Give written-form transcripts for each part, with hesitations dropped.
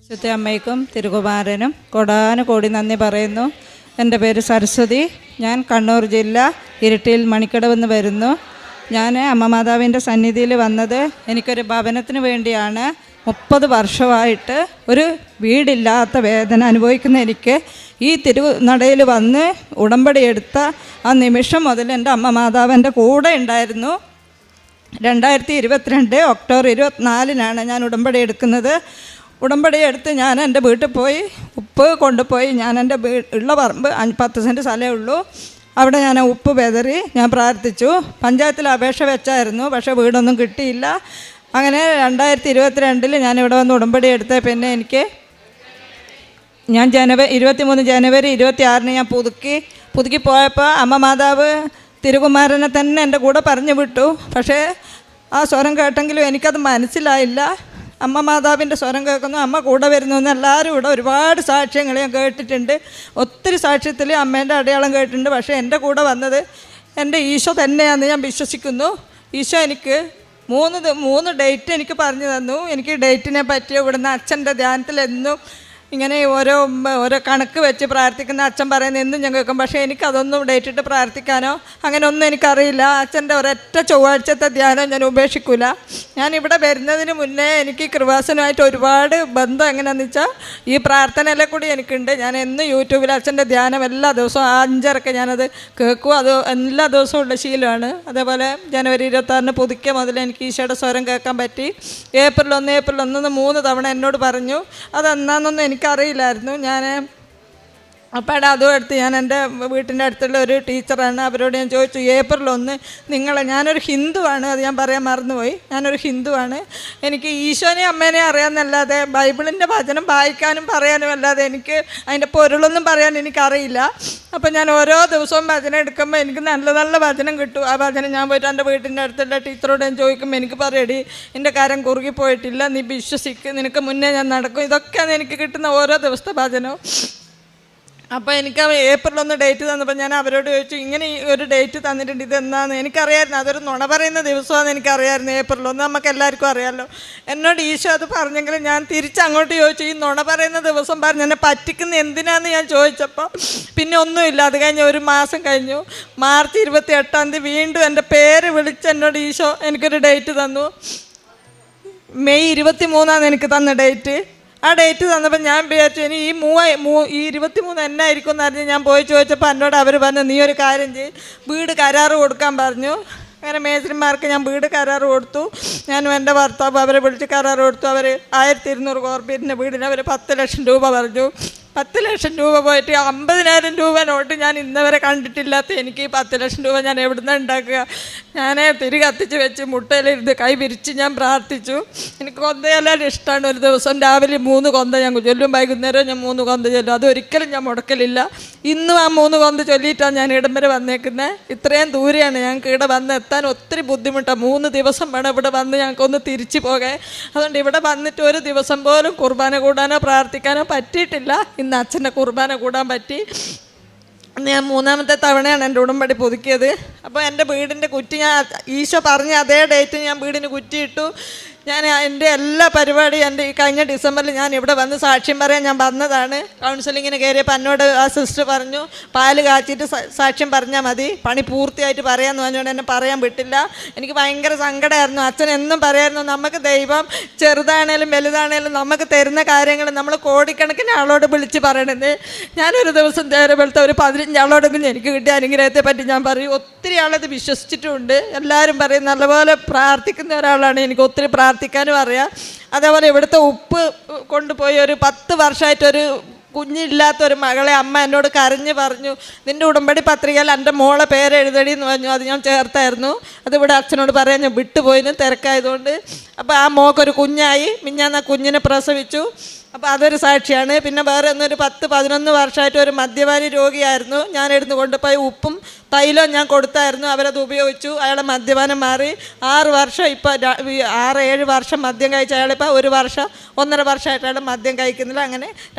വിശുദ്ധ അമ്മയ്ക്കും തിരുകുമാരനും കോടാനുകോടി നന്ദി പറയുന്നു. എൻ്റെ പേര് സരസ്വതി. ഞാൻ കണ്ണൂർ ജില്ല ഇരിട്ടിയിൽ മണിക്കടവെന്ന് വരുന്നു. ഞാൻ അമ്മ മാതാവിൻ്റെ സന്നിധിയിൽ വന്നത് എനിക്കൊരു ഭവനത്തിന് വേണ്ടിയാണ്. 30 വർഷമായിട്ട് ഒരു വീടില്ലാത്ത വേദന അനുഭവിക്കുന്ന എനിക്ക് ഈ തിരുനടയിൽ വന്ന് ഉടമ്പടി എടുത്ത ആ നിമിഷം മുതൽ എൻ്റെ അമ്മ മാതാവ് എൻ്റെ കൂടെ ഉണ്ടായിരുന്നു. 2022 ഒക്ടോബർ 24 ഞാൻ ഉടമ്പടി എടുക്കുന്നത്. ഉടമ്പടി എടുത്ത് ഞാൻ എൻ്റെ വീട്ടിൽ പോയി ഉപ്പ് കൊണ്ടുപോയി. ഞാൻ എൻ്റെ ഉള്ള പറമ്പ് 10 സെൻറ്റ് സ്ഥലമേ ഉള്ളൂ. അവിടെ ഞാൻ ഉപ്പ് വെതറി ഞാൻ പ്രാർത്ഥിച്ചു. പഞ്ചായത്തിൽ അപേക്ഷ വെച്ചായിരുന്നു, പക്ഷേ വീടൊന്നും കിട്ടിയില്ല. അങ്ങനെ 2022 ഞാൻ ഇവിടെ വന്ന് ഉടമ്പടി എടുത്ത പിന്നെ എനിക്ക് ഞാൻ 23 ജനുവരി 26 ഞാൻ പുതുക്കി പോയപ്പോൾ അമ്മ മാതാവ് തിരുകുമാരനെ തന്നെ എൻ്റെ കൂടെ പറഞ്ഞു വിട്ടു. പക്ഷേ ആ സ്വരം കേട്ടെങ്കിലും എനിക്കത് മനസ്സിലായില്ല. അമ്മ മാതാവിൻ്റെ സ്വരം കേൾക്കുന്നു, അമ്മ കൂടെ വരുന്നു എന്ന് എല്ലാവരും ഇവിടെ ഒരുപാട് സാക്ഷ്യങ്ങൾ ഞാൻ കേട്ടിട്ടുണ്ട്. ഒത്തിരി സാക്ഷ്യത്തിൽ അമ്മേൻ്റെ അടയാളം കേട്ടിട്ടുണ്ട്. പക്ഷേ എൻ്റെ കൂടെ വന്നത് എൻ്റെ ഈശോ തന്നെയാണെന്ന് ഞാൻ വിശ്വസിക്കുന്നു. ഈശോ എനിക്ക് മൂന്ന് ഡേറ്റ് എനിക്ക് പറഞ്ഞു തന്നു. എനിക്ക് ഡേറ്റിനെ പറ്റി ഇവിടുന്ന് അച്ഛൻ്റെ ധ്യാനത്തിൽ എന്നും ഇങ്ങനെ ഓരോ കണക്ക് വെച്ച് പ്രാർത്ഥിക്കുന്ന അച്ഛൻ പറയുന്നത് എന്നും ഞാൻ കേൾക്കും. പക്ഷേ എനിക്കതൊന്നും ഡേറ്റിട്ട് പ്രാർത്ഥിക്കാനോ അങ്ങനെ ഒന്നും എനിക്കറിയില്ല. അച്ഛൻ്റെ ഒരൊറ്റ ചൊവ്വാഴ്ചത്തെ ധ്യാനം ഞാൻ ഉപേക്ഷിക്കില്ല. ഞാനിവിടെ വരുന്നതിന് മുന്നേ എനിക്ക് കൃപാസനമായിട്ട് ഒരുപാട് ബന്ധം എങ്ങനെയാണെന്ന് വെച്ചാൽ ഈ പ്രാർത്ഥനയിലെ കൂടി എനിക്കുണ്ട്. ഞാൻ എന്നും യൂട്യൂബിൽ അച്ഛൻ്റെ ധ്യാനം എല്ലാ ദിവസവും 5:30 ഞാനത് കേൾക്കും. അത് എല്ലാ ദിവസവും ഉള്ള ശീലമാണ്. അതേപോലെ ജനുവരി 26 പുതുക്കിയ മുതൽ എനിക്ക് ഈശോയുടെ സ്വരം കേൾക്കാൻ പറ്റി. ഏപ്രിൽ 1 3 തവണ എന്നോട് പറഞ്ഞു. അതെന്നാന്നൊന്നും എനിക്കറിയില്ലായിരുന്നു. ഞാൻ അപ്പോൾ അതും എടുത്ത് ഞാൻ എൻ്റെ വീട്ടിൻ്റെ അടുത്തുള്ള ഒരു ടീച്ചറാണ്, അവരോട് ഞാൻ ചോദിച്ചു, ഏപ്രിൽ 1 ഞാനൊരു ഹിന്ദുവാണ്, അത് ഞാൻ പറയാൻ മറന്നുപോയി. ഞാനൊരു ഹിന്ദുവാണ്, എനിക്ക് ഈശോനെയും അമ്മേനെയും അറിയാമെന്നല്ലാതെ ബൈബിളിൻ്റെ വചനം വായിക്കാനും പറയാനും അല്ലാതെ എനിക്ക് അതിൻ്റെ പൊരുളൊന്നും പറയാൻ എനിക്കറിയില്ല. അപ്പോൾ ഞാൻ ഓരോ ദിവസവും വചനം എടുക്കുമ്പോൾ എനിക്ക് നല്ല നല്ല വചനം കിട്ടും. ആ വചനം ഞാൻ പോയിട്ട് എൻ്റെ വീട്ടിൻ്റെ അടുത്തുള്ള ടീച്ചറോട് ഞാൻ ചോദിക്കുമ്പോൾ എനിക്ക് പറയടി, എൻ്റെ കാര്യം കുറുകി പോയിട്ടില്ല, നീ വിശ്വസിക്ക്, നിനക്ക് മുന്നേ ഞാൻ നടക്കും. ഇതൊക്കെയാണ് എനിക്ക് കിട്ടുന്ന ഓരോ ദിവസത്തെ വചനവും. അപ്പോൾ എനിക്ക് ഏപ്രിൽ 1 ഡേറ്റ് തന്നപ്പോൾ ഞാൻ അവരോട് ചോദിച്ചു, ഇങ്ങനെ ഒരു ഡേറ്റ് തന്നിട്ടുണ്ട്, ഇതെന്നാന്ന് എനിക്കറിയാമായിരുന്നു. അതൊരു നുണ പറയുന്ന ദിവസമാണെന്ന് എനിക്കറിയാമായിരുന്നു. ഏപ്രിൽ 1 നമുക്ക് എല്ലാവർക്കും അറിയാമല്ലോ. എന്നോട് ഈശോ അത് പറഞ്ഞെങ്കിലും ഞാൻ തിരിച്ചങ്ങോട്ട് ചോദിച്ചു, ഈ നുണ പറയുന്ന ദിവസം പറഞ്ഞ് എന്നെ പറ്റിക്കുന്ന എന്തിനാന്ന് ഞാൻ ചോദിച്ചപ്പോൾ പിന്നെ ഒന്നുമില്ല. അത് കഴിഞ്ഞ് ഒരു മാസം കഴിഞ്ഞു. മാർച്ച് 28 വീണ്ടും എൻ്റെ പേര് വിളിച്ച് എന്നോട് ഈശോ എനിക്കൊരു ഡേറ്റ് തന്നു. മെയ് 23 എനിക്ക് തന്ന ഡേറ്റ്. ആ ഡേറ്റ് തന്നപ്പോൾ ഞാൻ വിചാരിച്ചു ഇനി ഈ 23 എന്നായിരിക്കും എന്ന് അറിഞ്ഞ് ഞാൻ പോയി ചോദിച്ചപ്പോൾ എന്നോട് അവർ പറഞ്ഞു, നീ ഒരു കാര്യം ചെയ്യ്, വീട് കരാറ് കൊടുക്കാൻ പറഞ്ഞു. അങ്ങനെ മേസ്ത്രിമാർക്ക് ഞാൻ വീട് കരാറ് കൊടുത്തു. ഞാനും എൻ്റെ ഭർത്താവ് അവരെ വിളിച്ച് കരാറ് കൊടുത്തു. അവർ 1200 കോർപ്പറേറ്റിൻ്റെ വീടിന് അവർ 10 ലക്ഷം രൂപ പറഞ്ഞു. 10 ലക്ഷം രൂപ പോയിട്ട് 50,000 രൂപ നോട്ട് ഞാൻ ഇന്നവരെ കണ്ടിട്ടില്ലാത്ത എനിക്ക് 10 ലക്ഷം രൂപ ഞാൻ എവിടുന്നാണ് ഉണ്ടാക്കുക? ഞാൻ തിരി കത്തിച്ച് വെച്ച് മുട്ടയിലിരുന്ന് കൈ വിരിച്ച് ഞാൻ പ്രാർത്ഥിച്ചു. എനിക്ക് കൊന്തയെല്ലാം ഇഷ്ടമാണ്. ഒരു ദിവസം രാവിലെ 3 കൊന്ത ഞാൻ ചൊല്ലും, വൈകുന്നേരം ഞാൻ 3 കൊന്ത ചൊല്ലും. അതൊരിക്കലും ഞാൻ മുടക്കലില്ല. ഇന്നും ആ 3 കൊന്ത ചൊല്ലിയിട്ടാണ് ഞാൻ ഇടം വരെ വന്നേക്കുന്നത്. ഇത്രയും ദൂരെയാണ് ഞങ്ങൾക്ക് ഇവിടെ വന്ന് എത്താൻ ഒത്തിരി ബുദ്ധിമുട്ടാണ്. 3 ദിവസം വേണം ഇവിടെ വന്ന് ഞങ്ങൾക്കൊന്ന് തിരിച്ചു പോകാൻ. അതുകൊണ്ട് ഇവിടെ വന്നിട്ട് ഒരു ദിവസം പോലും കുർബാന കൂടാനോ പ്രാർത്ഥിക്കാനോ പറ്റിയിട്ടില്ല. ഇന്ന് അച്ഛൻ്റെ കുർബാന കൂടാൻ പറ്റി. ഞാൻ 3ാമത്തെ തവണയാണ് എൻ്റെ ഉടമ്പടി പുതുക്കിയത്. അപ്പോൾ എൻ്റെ വീടിൻ്റെ കുറ്റി ഞാൻ ഈശോ പറഞ്ഞ അതേ ഡേറ്റ് ഞാൻ വീടിന് കുറ്റിയിട്ടു. ഞാൻ എൻ്റെ എല്ലാ പരിപാടിയും എൻ്റെ ഈ കഴിഞ്ഞ ഡിസംബറിൽ ഞാൻ ഇവിടെ വന്ന് സാക്ഷ്യം പറയാൻ ഞാൻ വന്നതാണ്. കൗൺസിലിങ്ങിന് കയറിയപ്പോൾ എന്നോട് ആ സിസ്റ്റർ പറഞ്ഞു, പാല് കാച്ചിട്ട് സാക്ഷ്യം പറഞ്ഞാൽ മതി, പണി പൂർത്തിയായിട്ട് പറയാമെന്ന് പറഞ്ഞുകൊണ്ട് എന്നെ പറയാൻ വിട്ടില്ല. എനിക്ക് ഭയങ്കര സങ്കടമായിരുന്നു. അച്ഛൻ എന്നും പറയായിരുന്നു, നമുക്ക് ദൈവം ചെറുതാണേലും വലുതാണേലും നമുക്ക് തരുന്ന കാര്യങ്ങൾ നമ്മൾ കോടിക്കണക്കിന് ആളോട് വിളിച്ച് പറയണത്. ഞാനൊരു ദിവസം നേരെപ്പോഴത്തെ ഒരു 15 ആളോടെങ്കിലും എനിക്ക് കിട്ടിയ അനുഗ്രഹത്തെ പറ്റി ഞാൻ പറയും. ഒത്തിരി ആളത് വിശ്വസിച്ചിട്ടുമുണ്ട്. എല്ലാവരും പറയും നല്ലപോലെ പ്രാർത്ഥിക്കുന്ന ഒരാളാണ്. എനിക്ക് ഒത്തിരി പ്രാർത്ഥിക്കാനും അറിയാം. അതേപോലെ ഇവിടുത്തെ ഉപ്പ് കൊണ്ടുപോയി ഒരു 10 വർഷമായിട്ടൊരു കുഞ്ഞില്ലാത്തൊരു മകളെ അമ്മ എന്നോട് കരഞ്ഞ് പറഞ്ഞു, നിൻ്റെ ഉടമ്പടി പത്രികയിൽ എൻ്റെ മോളെ പേര് എഴുതടി എന്ന് പറഞ്ഞു. അത് ഞാൻ ചേർത്തായിരുന്നു. അതിവിടെ അച്ഛനോട് പറയാൻ ഞാൻ വിട്ടുപോയിന് തിരക്കായതുകൊണ്ട്. അപ്പോൾ ആ മോക്കൊരു കുഞ്ഞായി. മിഞ്ഞാന്ന് ആ കുഞ്ഞിനെ പ്രസവിച്ചു. അപ്പോൾ അതൊരു സാക്ഷിയാണ്. പിന്നെ വേറെ ഒന്നൊരു 10-11 വർഷമായിട്ട് ഒരു മദ്യപാനി രോഗിയായിരുന്നു. ഞാനെടുത്ത് കൊണ്ടുപോയി ഉപ്പും തൈലവും ഞാൻ കൊടുത്തായിരുന്നു. അവരത് ഉപയോഗിച്ചു. അയാളെ മദ്യപാനം മാറി. 6 വർഷം ഇപ്പോൾ 6-7 വർഷം മദ്യം കഴിച്ച അയാളിപ്പോൾ 1.5 വർഷമായിട്ട് അയാൾ മദ്യം കഴിക്കുന്നില്ല. അങ്ങനെ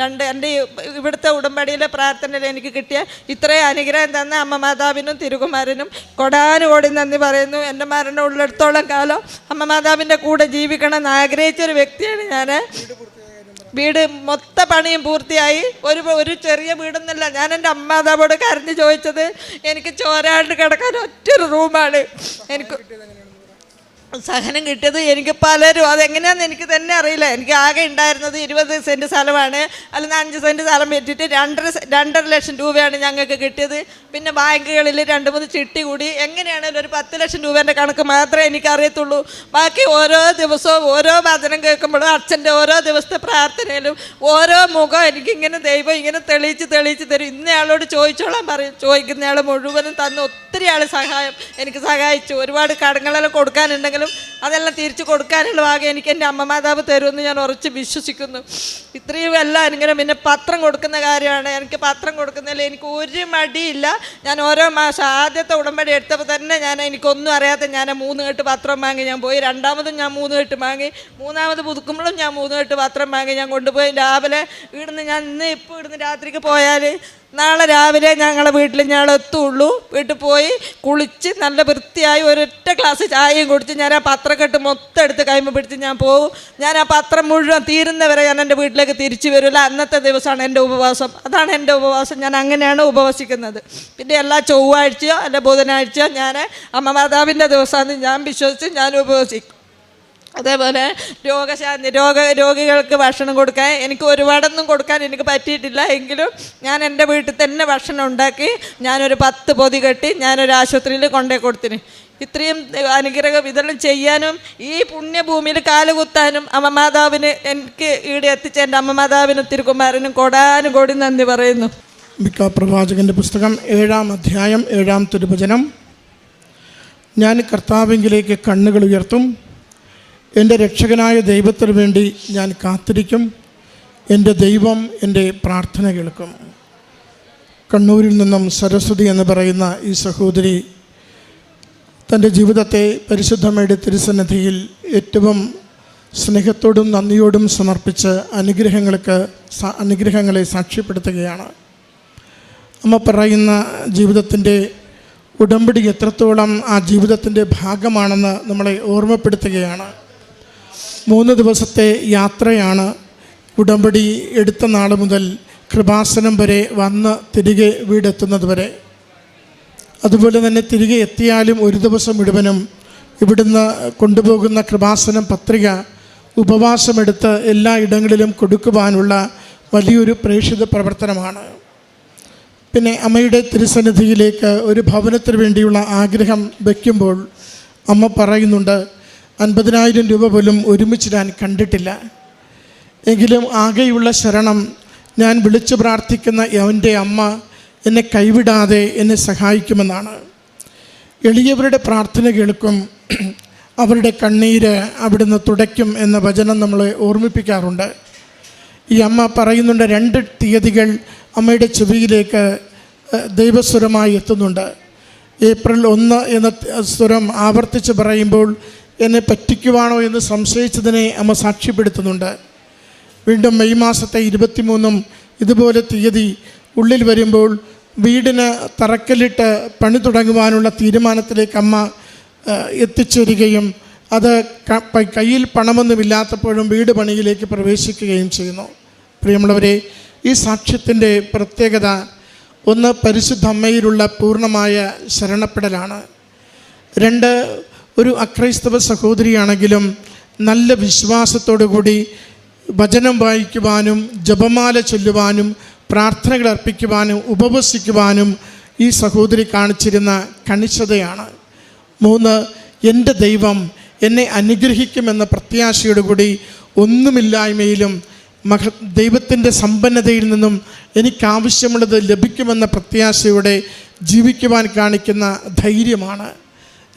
എൻ്റെ ഇവിടുത്തെ ഉടമ്പടിയിലെ പ്രാർത്ഥനയിൽ എനിക്ക് കിട്ടിയ ഇത്രയും അനുഗ്രഹം തന്ന അമ്മ മാതാവിനും തിരുകുമാരനും കോടാനുകോടി നന്ദി പറയുന്നു. എൻ്റെ മരണം ഉള്ളിടത്തോളം കാലം അമ്മ മാതാവിൻ്റെ കൂടെ ജീവിക്കണം എന്ന് ആഗ്രഹിച്ചൊരു വ്യക്തിയാണ് ഞാൻ. വീട് മൊത്ത പണിയും പൂർത്തിയായി. ഒരു ചെറിയ വീടൊന്നുമല്ല. ഞാൻ എൻ്റെ അമ്മാതാവോട് കരഞ്ഞ് ചോദിച്ചത്, എനിക്ക് ചോരാണ്ട് കിടക്കാൻ ഒറ്റൊരു റൂമാണ്. എനിക്ക് സഹനം കിട്ടിയത് എനിക്ക് പലരും, അതെങ്ങനെയാണെന്ന് എനിക്ക് തന്നെ അറിയില്ല. എനിക്ക് ആകെ ഉണ്ടായിരുന്നത് 20 സെൻറ്റ് സ്ഥലമാണ്. അതിൽ 5 സെൻറ്റ് സ്ഥലം വെച്ചിട്ട് 2.5 ലക്ഷം രൂപയാണ് ഞങ്ങൾക്ക് കിട്ടിയത്. പിന്നെ ബാങ്കുകളിൽ 2-3 ചിട്ടി കൂടി. എങ്ങനെയാണെങ്കിലും ഒരു 10 ലക്ഷം രൂപേൻ്റെ കണക്ക് മാത്രമേ എനിക്കറിയത്തുള്ളൂ. ബാക്കി ഓരോ ദിവസവും ഓരോ വചനം കേൾക്കുമ്പോഴും അച്ഛൻ്റെ ഓരോ ദിവസത്തെ പ്രാർത്ഥനയിലും ഓരോ മുഖം എനിക്കിങ്ങനെ ദൈവം ഇങ്ങനെ തെളിയിച്ച് തരും. ഇന്നയാളോട് ചോദിച്ചോളാൻ പറയും. ചോദിക്കുന്നയാൾ മുഴുവനും തന്ന് ഒത്തിരി ആൾ എനിക്ക് സഹായിച്ചു. ഒരുപാട് കടങ്ങളെല്ലാം കൊടുക്കാനുണ്ടെങ്കിൽ അതെല്ലാം തിരിച്ചു കൊടുക്കാനുള്ള ഭാഗം എനിക്ക് എൻ്റെ അമ്മമാതാവ് തരുമെന്ന് ഞാൻ ഉറച്ച് വിശ്വസിക്കുന്നു. ഇത്രയും എല്ലാം ഇങ്ങനെ. പിന്നെ പത്രം കൊടുക്കുന്ന കാര്യമാണ്. എനിക്ക് പത്രം കൊടുക്കുന്നതിൽ എനിക്ക് ഒരു മടിയില്ല. ഞാൻ ഓരോ മാസം ആദ്യത്തെ ഉടമ്പടി എടുത്തപ്പോൾ തന്നെ എനിക്കൊന്നും അറിയാത്ത ഞാൻ 3 കെട്ട് പത്രം വാങ്ങി ഞാൻ പോയി. രണ്ടാമതും ഞാൻ 3 കെട്ട് വാങ്ങി. മൂന്നാമത് പുതുക്കുമ്പോഴും ഞാൻ 3 കെട്ട് പത്രം വാങ്ങി ഞാൻ കൊണ്ടുപോയി. രാവിലെ ഇവിടുന്ന് രാത്രിക്ക് പോയാൽ നാളെ രാവിലെ ഞങ്ങളെ വീട്ടിൽ ഞങ്ങൾ എത്തുള്ളൂ. വീട്ടിൽ പോയി കുളിച്ച് നല്ല വൃത്തിയായി ഒരൊറ്റ ഗ്ലാസ് ചായയും കുടിച്ച് ഞാൻ ആ പത്രക്കെട്ട് മൊത്തം എടുത്ത് കൈമ പിടിച്ച് ഞാൻ പോകും. ഞാൻ ആ പത്രം മുഴുവൻ തീരുന്നവരെ ഞാൻ എൻ്റെ വീട്ടിലേക്ക് തിരിച്ചു വരില്ല. അന്നത്തെ ദിവസമാണ് എൻ്റെ ഉപവാസം. അതാണ് എൻ്റെ ഉപവാസം. ഞാൻ അങ്ങനെയാണ് ഉപവസിക്കുന്നത്. പിന്നെ എല്ലാ ചൊവ്വാഴ്ചയോ അല്ല ബുധനാഴ്ചയോ ഞാൻ അമ്മമാതാവിൻ്റെ ദിവസമാണ് ഞാൻ വിശ്വസിച്ച് ഞാൻ ഉപവസിക്കും. അതേപോലെ രോഗികൾക്ക് ഭക്ഷണം കൊടുക്കാൻ എനിക്ക് ഒരുപാടൊന്നും കൊടുക്കാൻ എനിക്ക് പറ്റിയിട്ടില്ല. എങ്കിലും ഞാൻ എൻ്റെ വീട്ടിൽ തന്നെ ഭക്ഷണം ഉണ്ടാക്കി ഞാനൊരു 10 പൊതി കെട്ടി ഞാനൊരു ആശുപത്രിയിൽ കൊണ്ടുപോയി കൊടുത്തിന്. ഇത്രയും അനുഗ്രഹം ഇതെല്ലാം ചെയ്യാനും ഈ പുണ്യഭൂമിയിൽ കാലുകുത്താനും അമ്മമാതാവിന് എനിക്ക് ഈടെ എത്തിച്ച എൻ്റെ അമ്മമാതാവിനും തിരുക്കുമാരനും കോടാനുകോടി നന്ദി പറയുന്നു. മിക്ക പ്രവാചകൻ്റെ പുസ്തകം 7-ാം അധ്യായം 7-ാം തിരുവചനം. ഞാൻ കർത്താവിങ്കിലേക്ക് കണ്ണുകൾ ഉയർത്തും, എൻ്റെ രക്ഷകനായ ദൈവത്തിനു വേണ്ടി ഞാൻ കാത്തിരിക്കും. എൻ്റെ ദൈവം എൻ്റെ പ്രാർത്ഥന കേൾക്കും. കണ്ണൂരിൽ നിന്നും സരസ്വതി എന്ന് പറയുന്ന ഈ സഹോദരി തൻ്റെ ജീവിതത്തെ പരിശുദ്ധമ്മയുടെ തിരുസന്നിധിയിൽ ഏറ്റവും സ്നേഹത്തോടും നന്ദിയോടും സമർപ്പിച്ച് അനുഗ്രഹങ്ങളെ സാക്ഷ്യപ്പെടുത്തുകയാണ്. അമ്മ പറയുന്ന ജീവിതത്തിൻ്റെ ഉടമ്പടി എത്രത്തോളം ആ ജീവിതത്തിൻ്റെ ഭാഗമാണെന്ന് നമ്മളെ ഓർമ്മപ്പെടുത്തുകയാണ്. 3 ദിവസത്തെ യാത്രയാണ്. ഉടമ്പടി എടുത്ത നാൾ മുതൽ കൃപാസനം വരെ വന്ന് തിരികെ വീടെത്തുന്നത് വരെ. അതുപോലെ തന്നെ തിരികെ എത്തിയാലും ഒരു ദിവസം മുഴുവനും ഇവിടുന്ന് കൊണ്ടുപോകുന്ന കൃപാസനം പത്രിക ഉപവാസമെടുത്ത് എല്ലാ ഇടങ്ങളിലും കൊടുക്കുവാനുള്ള വലിയൊരു പ്രേക്ഷിത പ്രവർത്തനമാണ്. പിന്നെ അമ്മയുടെ തിരുസന്നിധിയിലേക്ക് ഒരു ഭവനത്തിന് വേണ്ടിയുള്ള ആഗ്രഹം വയ്ക്കുമ്പോൾ അമ്മ പറയുന്നുണ്ട്, 50,000 രൂപ പോലും ഒരുമിച്ച് ഞാൻ കണ്ടിട്ടില്ല. എങ്കിലും ആകെയുള്ള ശരണം ഞാൻ വിളിച്ചു പ്രാർത്ഥിക്കുന്ന എൻ്റെ അമ്മ എന്നെ കൈവിടാതെ എന്നെ സഹായിക്കുമെന്നാണ്. എളിയവരുടെ പ്രാർത്ഥന കേൾക്കും, അവരുടെ കണ്ണീര് അവിടുന്ന് തുടയ്ക്കും എന്ന വചനം നമ്മളെ ഓർമ്മിപ്പിക്കാറുണ്ട്. ഈ അമ്മ പറയുന്നുണ്ട്, 2 തീയതികൾ അമ്മയുടെ ചെവിയിലേക്ക് ദൈവസ്വരമായി എത്തുന്നുണ്ട്. ഏപ്രിൽ 1 എന്ന സ്വരം ആവർത്തിച്ച് പറയുമ്പോൾ എന്നെ പറ്റിക്കുവാണോ എന്ന് സംശയിച്ചതിനെ അമ്മ സാക്ഷ്യപ്പെടുത്തുന്നുണ്ട്. വീണ്ടും മെയ് മാസത്തെ 23 ഇതുപോലെ തീയതി ഉള്ളിൽ വരുമ്പോൾ വീടിന് തറക്കല്ലിട്ട് പണി തുടങ്ങുവാനുള്ള തീരുമാനത്തിലേക്ക് അമ്മ എത്തിച്ചേരുകയും അത് കയ്യിൽ പണമൊന്നുമില്ലാത്തപ്പോഴും വീട് പണിയിലേക്ക് പ്രവേശിക്കുകയും ചെയ്യുന്നു. പ്രിയമുള്ളവരെ, ഈ സാക്ഷ്യത്തിൻ്റെ പ്രത്യേകത 1 പരിശുദ്ധ അമ്മയിലുള്ള പൂർണ്ണമായ ശരണപ്പെടലാണ്. 2 ഒരു അക്രൈസ്തവ സഹോദരിയാണെങ്കിലും നല്ല വിശ്വാസത്തോടു കൂടി വചനം വായിക്കുവാനും ജപമാല ചൊല്ലുവാനും പ്രാർത്ഥനകൾ അർപ്പിക്കുവാനും ഉപവസിക്കുവാനും ഈ സഹോദരി കാണിച്ചിരുന്ന കണിശതയാണ്. 3 എൻ്റെ ദൈവം എന്നെ അനുഗ്രഹിക്കുമെന്ന പ്രത്യാശയോടുകൂടി ഒന്നുമില്ലായ്മയിലും ദൈവത്തിൻ്റെ സമ്പന്നതയിൽ നിന്നും എനിക്കാവശ്യമുള്ളത് ലഭിക്കുമെന്ന പ്രത്യാശയോടെ ജീവിക്കുവാൻ കാണിക്കുന്ന ധൈര്യമാണ്.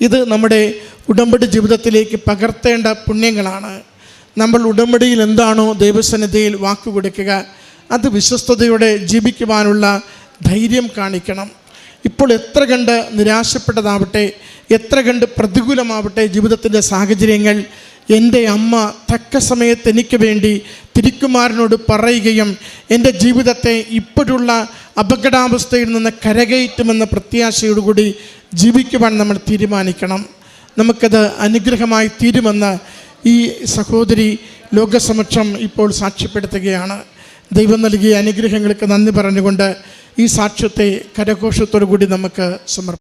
ഇത് നമ്മുടെ ഉടമ്പടി ജീവിതത്തിലേക്ക് പകർത്തേണ്ട പുണ്യങ്ങളാണ്. നമ്മൾ ഉടമ്പടിയിൽ എന്താണോ ദൈവസന്നിധിയിൽ വാക്കുകൊടുക്കുക അത് വിശ്വസ്തയോടെ ജീവിക്കുവാനുള്ള ധൈര്യം കാണിക്കണം. ഇപ്പോൾ എത്ര കണ്ട് നിരാശപ്പെട്ടതാവട്ടെ, എത്ര കണ്ട് പ്രതികൂലമാവട്ടെ ജീവിതത്തിൻ്റെ സാഹചര്യങ്ങൾ, എൻ്റെ അമ്മ തക്ക സമയത്ത് എനിക്ക് വേണ്ടി തിരുക്കുമാരനോട് പറയുകയും എൻ്റെ ജീവിതത്തെ ഇപ്പോഴുള്ള അപകടാവസ്ഥയിൽ നിന്ന് കരകയറ്റുമെന്ന പ്രത്യാശയോടുകൂടി ജീവിക്കുവാൻ നമ്മൾ തീരുമാനിക്കണം. നമുക്കത് അനുഗ്രഹമായി തീരുമെന്ന് ഈ സഹോദരി ലോകസമക്ഷം ഇപ്പോൾ സാക്ഷ്യപ്പെടുത്തുകയാണ്. ദൈവം നൽകിയ അനുഗ്രഹങ്ങൾക്ക് നന്ദി പറഞ്ഞുകൊണ്ട് ഈ സാക്ഷ്യത്തെ കരഘോഷത്തോടു കൂടി നമുക്ക് സമർപ്പിക്കാം.